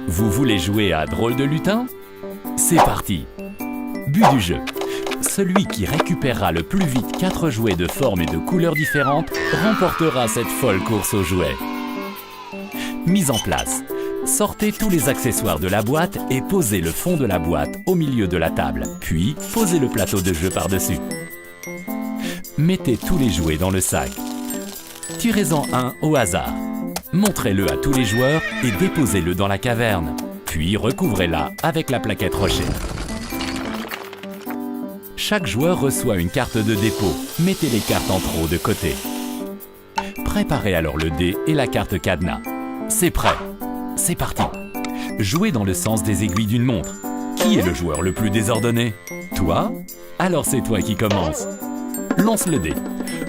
Vous voulez jouer à Drôle de lutin? C'est parti! But du jeu. Celui qui récupérera le plus vite 4 jouets de formes et de couleurs différentes remportera cette folle course aux jouets. Mise en place. Sortez tous les accessoires de la boîte et posez le fond de la boîte au milieu de la table. Puis, posez le plateau de jeu par-dessus. Mettez tous les jouets dans le sac. Tirez-en un au hasard. Montrez-le à tous les joueurs et déposez-le dans la caverne. Puis recouvrez-la avec la plaquette rocher. Chaque joueur reçoit une carte de dépôt. Mettez les cartes en trop de côté. Préparez alors le dé et la carte cadenas. C'est prêt. C'est parti. Jouez dans le sens des aiguilles d'une montre. Qui est le joueur le plus désordonné? Toi? Alors c'est toi qui commence. Lance le dé.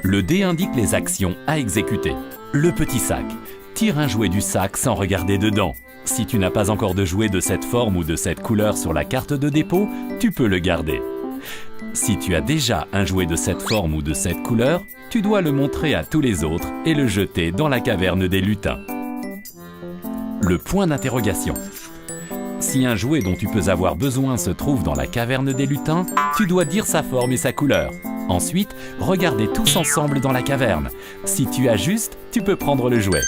Le dé indique les actions à exécuter. Le petit sac. Tire un jouet du sac sans regarder dedans. Si tu n'as pas encore de jouet de cette forme ou de cette couleur sur la carte de dépôt, tu peux le garder. Si tu as déjà un jouet de cette forme ou de cette couleur, tu dois le montrer à tous les autres et le jeter dans la caverne des lutins. Le point d'interrogation. Si un jouet dont tu peux avoir besoin se trouve dans la caverne des lutins, tu dois dire sa forme et sa couleur. Ensuite, regardez tous ensemble dans la caverne. Si tu ajustes, tu peux prendre le jouet.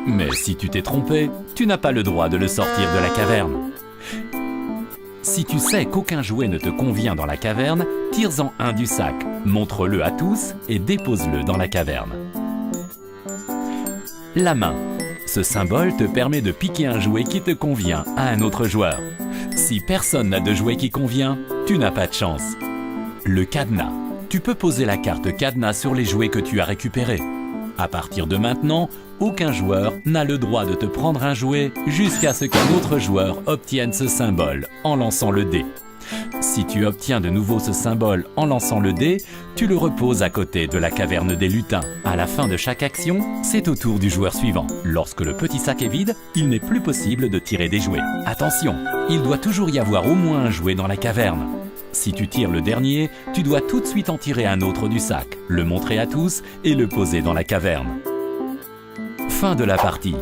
Mais si tu t'es trompé, tu n'as pas le droit de le sortir de la caverne. Si tu sais qu'aucun jouet ne te convient dans la caverne, tire-en un du sac, montre-le à tous et dépose-le dans la caverne. La main. Ce symbole te permet de piquer un jouet qui te convient à un autre joueur. Si personne n'a de jouet qui convient, tu n'as pas de chance. Le cadenas. Tu peux poser la carte cadenas sur les jouets que tu as récupérés. À partir de maintenant, aucun joueur n'a le droit de te prendre un jouet jusqu'à ce qu'un autre joueur obtienne ce symbole en lançant le dé. Si tu obtiens de nouveau ce symbole en lançant le dé, tu le reposes à côté de la caverne des lutins. À la fin de chaque action, c'est au tour du joueur suivant. Lorsque le petit sac est vide, il n'est plus possible de tirer des jouets. Attention, il doit toujours y avoir au moins un jouet dans la caverne. Si tu tires le dernier, tu dois tout de suite en tirer un autre du sac, le montrer à tous et le poser dans la caverne. Fin de la partie.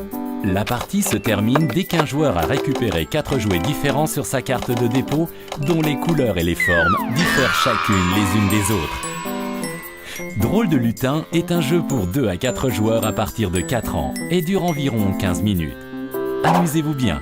La partie se termine dès qu'un joueur a récupéré 4 jouets différents sur sa carte de dépôt, dont les couleurs et les formes diffèrent chacune les unes des autres. Drôle de lutin est un jeu pour 2 à 4 joueurs à partir de 4 ans et dure environ 15 minutes. Amusez-vous bien!